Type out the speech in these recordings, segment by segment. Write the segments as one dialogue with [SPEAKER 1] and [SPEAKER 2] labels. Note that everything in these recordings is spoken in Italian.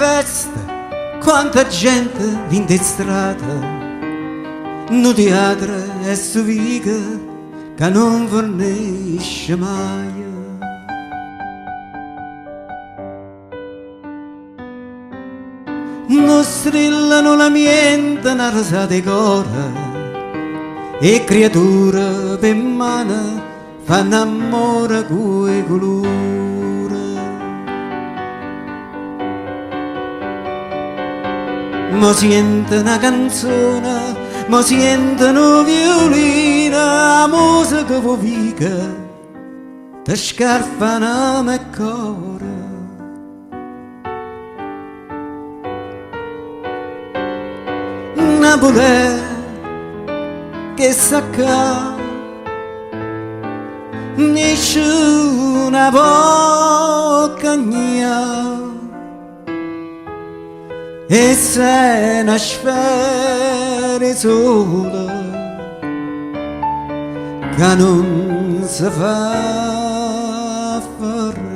[SPEAKER 1] festa, quanta gente in strada, no teatro e su viga che non fornisce mai. Non strillano la miente, una rosa di cora, e creature per mano fanno amore con i colori. Ma sente una canzone, ma sente una violina, la musica vovica, ti scarfano me cuore. Napoli che sacca nessuna bocca mia e se una sfera sola che non si fa afferrare.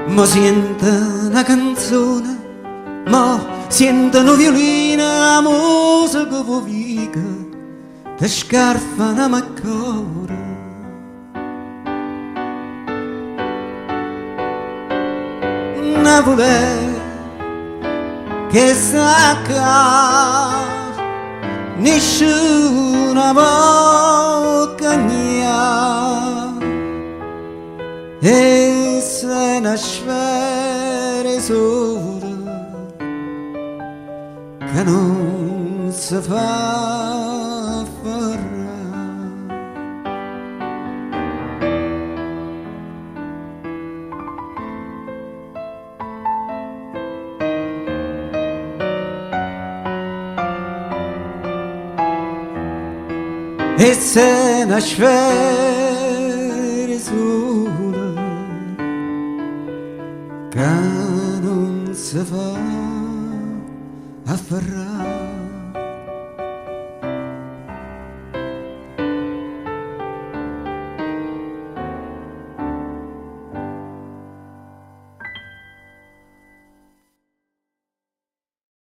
[SPEAKER 1] Ma sente una canzone, ma sente una violina, la musica vovica, ti scarfano me cuore. Napoli che sacca nessuna bocca mia e se una sfera sola che non si fa afferrare. E se una sfera sola che non si fa afferrare.